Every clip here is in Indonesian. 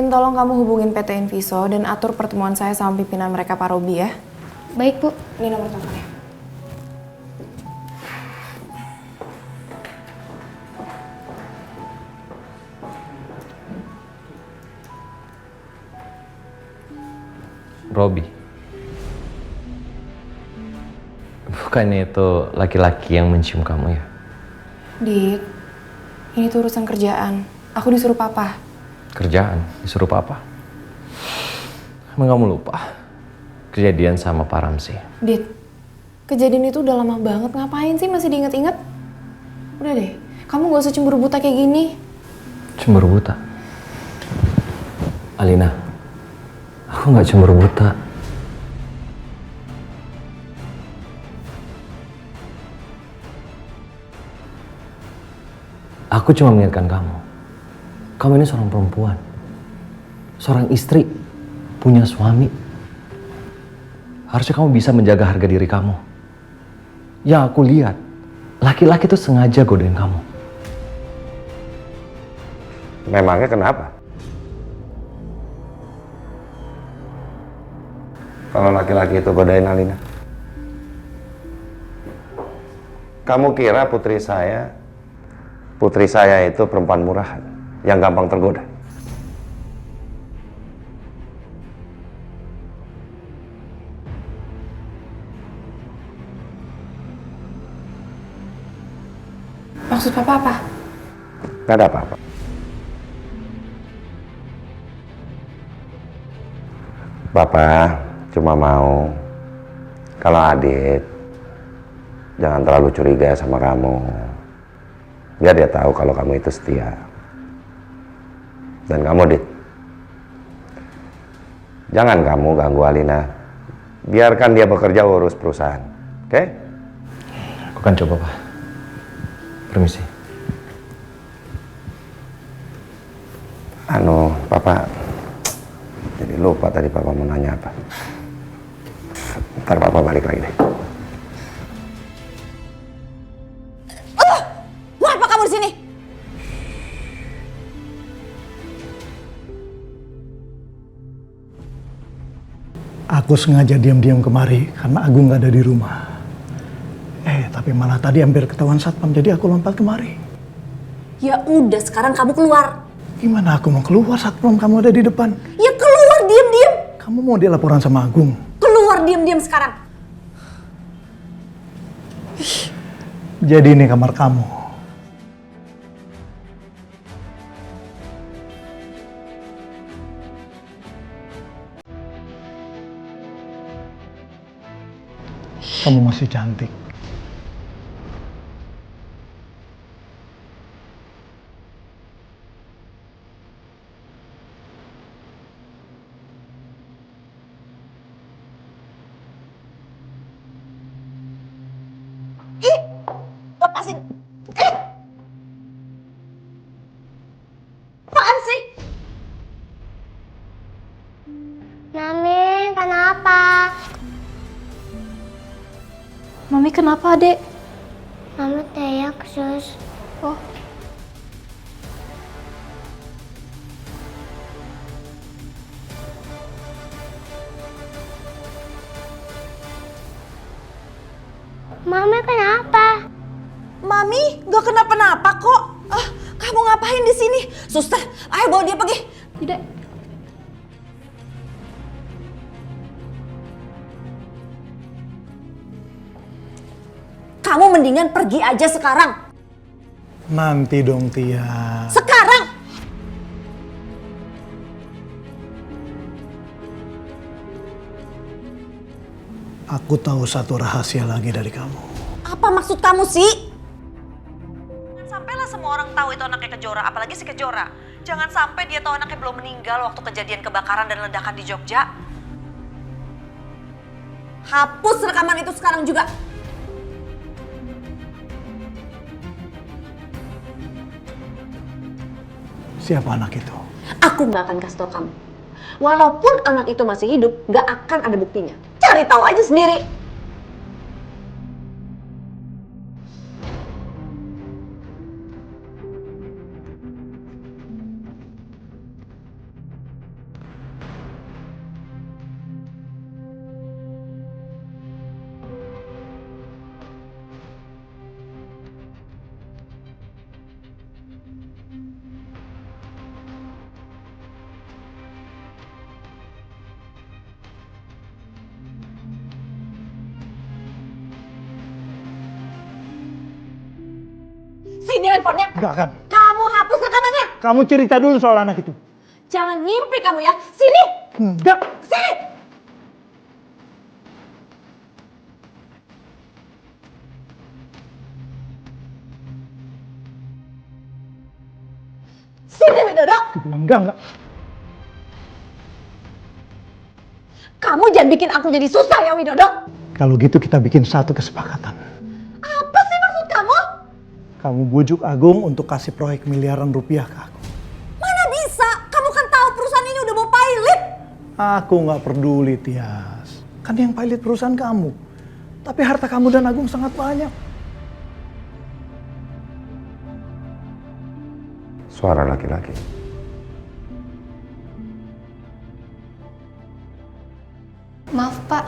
Din, tolong kamu hubungin PT Inviso dan atur pertemuan saya sama pimpinan mereka Pak Robi ya. Baik, Bu. Ini nomor teleponnya. Robi. Bukannya itu laki-laki yang mencium kamu ya? Dit, ini tuh urusan kerjaan. Aku disuruh papa. Kerjaan? Disuruh papa? Emang kamu lupa? Kejadian sama Pak Ramzi. Dit, kejadian itu udah lama banget. Ngapain sih masih diinget-inget? Udah deh, kamu gak usah cemburu buta kayak gini. Cemburu buta? Alina, aku gak cemburu buta. Aku cuma mengingatkan kamu. Kamu ini seorang perempuan. Seorang istri. Punya suami. Harusnya kamu bisa menjaga harga diri kamu. Yang aku lihat, laki-laki itu sengaja godain kamu. Memangnya kenapa? Kalau laki-laki itu godain Alina. Kamu kira putri saya itu perempuan murahan yang gampang tergoda? Maksud papa apa? Gak ada apa-apa. Bapak cuma mau kalau Adit jangan terlalu curiga sama kamu. Biar dia tahu kalau kamu itu setia. Dan kamu, Dit, jangan kamu ganggu Alina. Biarkan dia bekerja urus perusahaan. Oke? Aku kan coba, Pak. Permisi. Papa jadi lupa tadi Papa mau nanya apa. Ntar Papa balik lagi deh. Mau apa kamu di sini? Aku sengaja diam-diam kemari karena Agung nggak ada di rumah. Tapi malah tadi hampir ketahuan satpam, jadi aku lompat kemari. Ya udah, sekarang kamu keluar. Gimana aku mau keluar satpam kamu ada di depan? Ya keluar diam-diam. Kamu mau dia laporan sama Agung? Keluar diam-diam sekarang. Jadi ini kamar kamu. Kamu masih cantik. Lepasin. Apaan sih? Mami, kenapa? Mami kenapa, Dek? Mami teriak, Sus. Oh. Mami kenapa? Mami gak kenapa-napa kok. Kamu ngapain di sini? Suster, ayo bawa dia pergi. Tidak. Kamu mendingan pergi aja sekarang. Nanti dong, Tia. Sekarang. Aku tahu satu rahasia lagi dari kamu. Apa maksud kamu sih? Jangan sampailah semua orang tahu itu anaknya Kejora, apalagi si Kejora. Jangan sampai dia tahu anaknya belum meninggal waktu kejadian kebakaran dan ledakan di Jogja. Hapus rekaman itu sekarang juga. Siapa anak itu? Aku gak akan kasih tau kamu. Walaupun anak itu masih hidup, gak akan ada buktinya. Cari tahu aja sendiri. Sini handphonenya. Enggak kan? Kamu hapus rekanannya. Kamu cerita dulu soal anak itu. Jangan ngimpi kamu ya. Sini. Enggak. Sini. Sini Widodo. Aku bilang enggak. Kamu jangan bikin aku jadi susah ya Widodo. Kalau gitu kita bikin satu kesepakatan. Apa sih maksud kamu? Kamu bujuk Agung untuk kasih proyek miliaran rupiah ke aku. Mana bisa? Kamu kan tahu perusahaan ini udah mau pilot. Aku nggak peduli, Tias. Kan yang pilot perusahaan kamu. Tapi harta kamu dan Agung sangat banyak. Suara laki-laki. Maaf, Pak.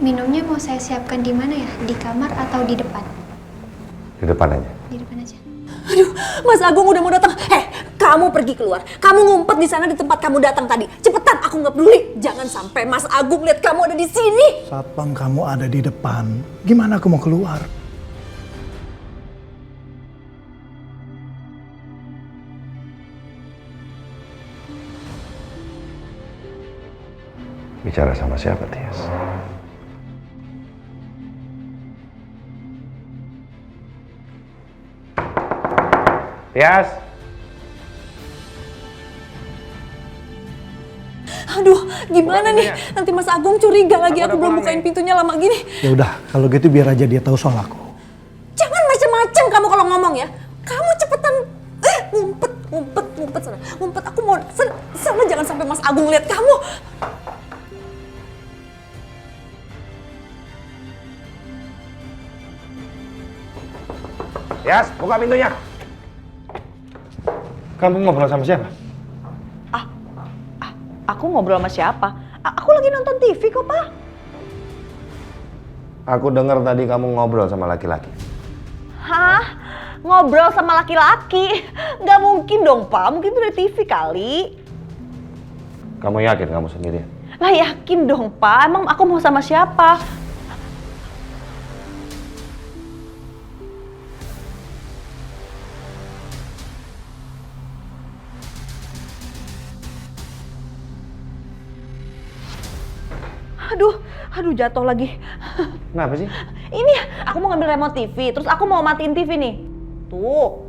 Minumnya mau saya siapkan di mana ya? Di kamar atau di depan? Di depan aja. Di depan aja. Aduh, Mas Agung udah mau datang. Kamu pergi keluar. Kamu ngumpet di sana di tempat kamu datang tadi. Cepetan, aku nggak peduli. Jangan sampai Mas Agung lihat kamu ada di sini. Satpam kamu ada di depan. Gimana aku mau keluar? Bicara sama siapa, Tias? Tias! Aduh, gimana nih? Nanti Mas Agung curiga lagi aku belum bukain pintunya lama gini. Ya udah, kalau gitu biar aja dia tahu soal aku. Jangan macem-macem kamu kalau ngomong ya. Kamu cepetan ngumpet sana. Ngumpet, aku mau sana jangan sampai Mas Agung lihat kamu. Tias, buka pintunya! Kamu ngobrol sama siapa? Aku ngobrol sama siapa? Aku lagi nonton TV kok, Pak. Aku dengar tadi kamu ngobrol sama laki-laki. Hah? Ngobrol sama laki-laki? Nggak mungkin dong, Pak. Mungkin itu dari TV kali. Kamu yakin kamu sendirian? Lah yakin dong, Pak. Emang aku mau sama siapa? Aduh jatuh lagi. Kenapa sih? Ini aku mau ngambil remote TV, terus aku mau matiin TV nih. Tuh.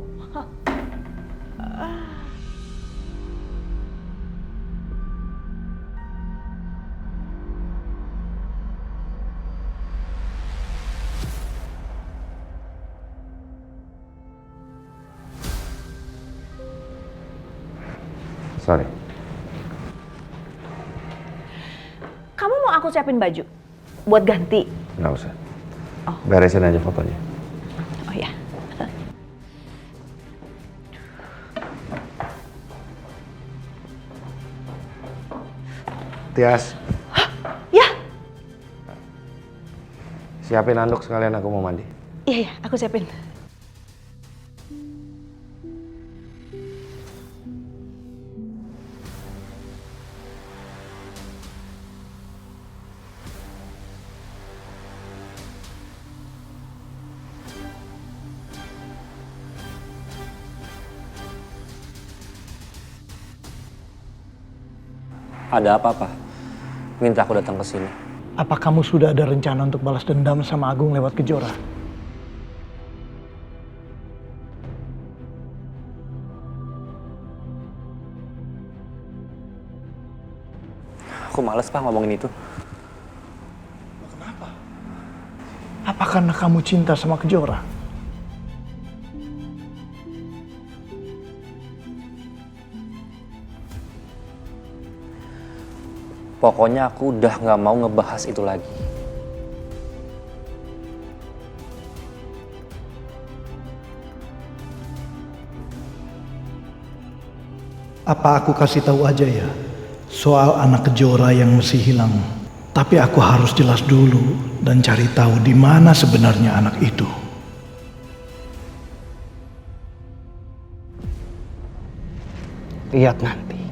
Sorry. Kamu mau aku siapin baju buat ganti? Nggak usah. Oh. Beresin aja fotonya. Oh ya. Tias, Ya. siapin handuk sekalian aku mau mandi. Iya, aku siapin. Ada apa-apa? Minta aku datang ke sini. Apa kamu sudah ada rencana untuk balas dendam sama Agung lewat Kejora? Aku males Pak ngomongin itu. Kenapa? Apa karena kamu cinta sama Kejora? Pokoknya aku udah nggak mau ngebahas itu lagi. Apa aku kasih tahu aja ya soal anak Kejora yang masih hilang? Tapi aku harus jelas dulu dan cari tahu di mana sebenarnya anak itu. Lihat nanti.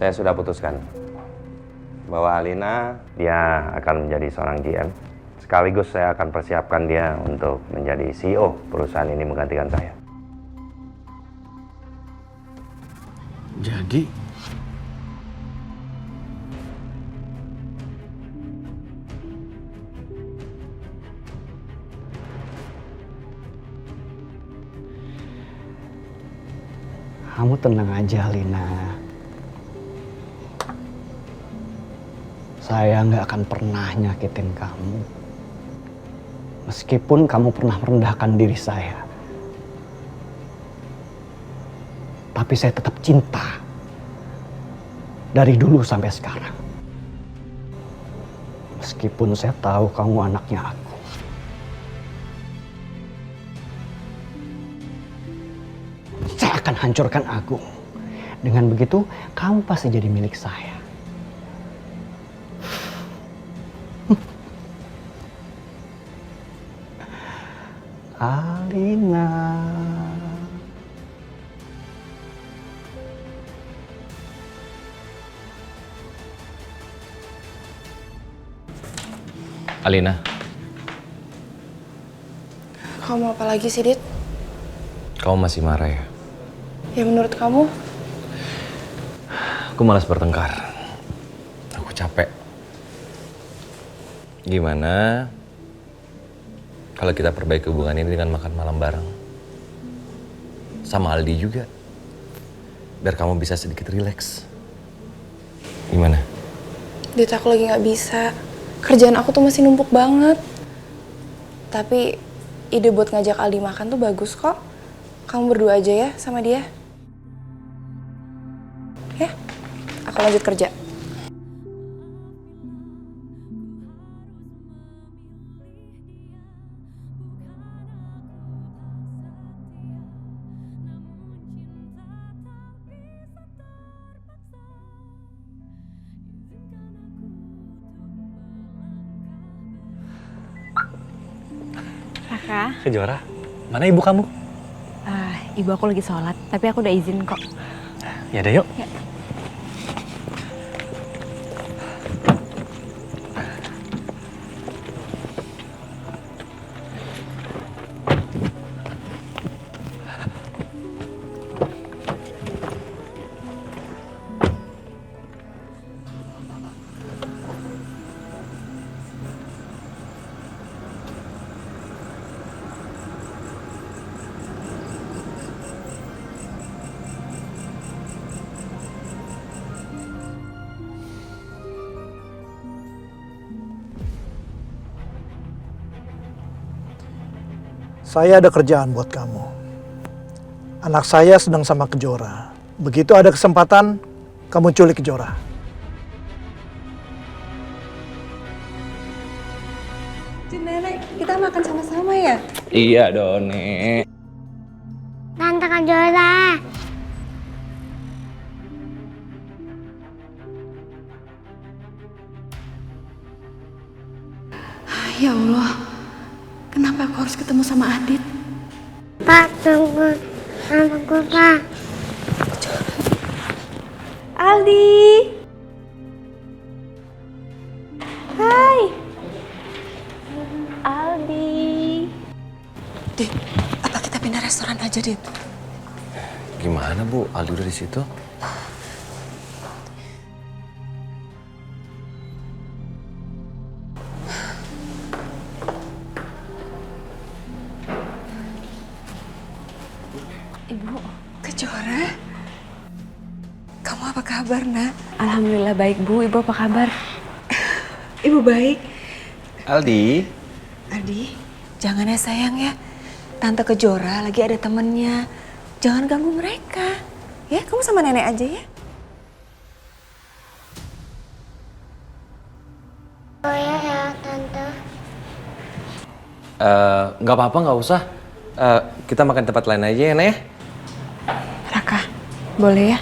Saya sudah putuskan bahwa Alina dia akan menjadi seorang GM. Sekaligus saya akan persiapkan dia untuk menjadi CEO perusahaan ini menggantikan saya. Jadi kamu tenang aja, Lina. Saya nggak akan pernah nyakitin kamu. Meskipun kamu pernah merendahkan diri saya. Tapi saya tetap cinta. Dari dulu sampai sekarang. Meskipun saya tahu kamu anaknya aku. Saya akan hancurkan Agung. Dengan begitu, kamu pasti jadi milik saya. Alina. Alina. Kamu apa lagi sih, Dit? Kamu masih marah ya? Ya menurut kamu? Aku malas bertengkar. Aku capek. Gimana kalau kita perbaiki hubungan ini dengan makan malam bareng? Sama Aldi juga. Biar kamu bisa sedikit rileks. Gimana? Dit, aku lagi nggak bisa. Kerjaan aku tuh masih numpuk banget. Tapi ide buat ngajak Aldi makan tuh bagus kok. Kamu berdua aja ya sama dia. Ya, aku lanjut kerja. Raka, Kejora, mana ibu kamu? ibu aku lagi sholat, tapi aku udah izin kok. Ya udah yuk. Ya. Saya ada kerjaan buat kamu. Anak saya sedang sama Kejora. Begitu ada kesempatan, kamu culik Kejora. Nenek, kita makan sama-sama ya? Iya dong, Nek. Tante Kejora. Ya Allah, kenapa aku harus ketemu sama Adit? Pak, tunggu. Tunggu, Pak. Aldi! Hai! Aldi! Dit, apa kita pindah restoran aja, Dit? Gimana Bu? Aldi udah di situ? Ibu, Kejora? Kamu apa kabar, Nak? Alhamdulillah baik, Bu. Ibu apa kabar? Ibu baik. Aldi? Aldi, jangan ya sayang ya. Tante Kejora lagi ada temennya. Jangan ganggu mereka. Ya, kamu sama nenek aja ya. Oh ya, Tante. Nggak apa-apa, nggak usah. Kita makan tempat lain aja ya, Nek ya? Raka, boleh ya?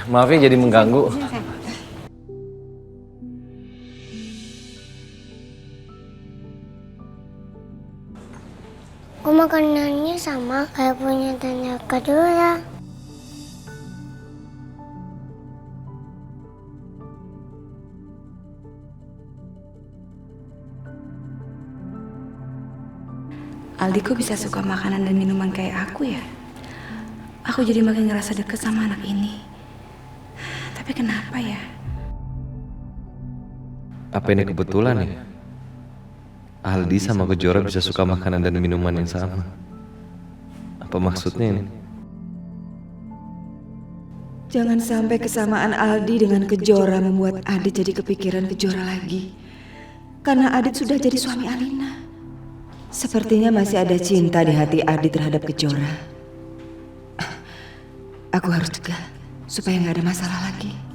Maaf ya jadi mengganggu. Aku makanannya sama kayak punya Tante Kejora. Aldi kok bisa suka makanan dan minuman kayak aku ya? Aku jadi makin ngerasa deket sama anak ini. Tapi kenapa ya? Apa ini kebetulan ya? Aldi sama Kejora bisa suka makanan dan minuman yang sama. Apa maksudnya ini? Jangan sampai kesamaan Aldi dengan Kejora membuat Adit jadi kepikiran Kejora lagi. Karena Adit sudah jadi suami Alina. Sepertinya masih ada cinta di hati Adit terhadap Kejora. Aku harus cegah supaya nggak ada masalah lagi.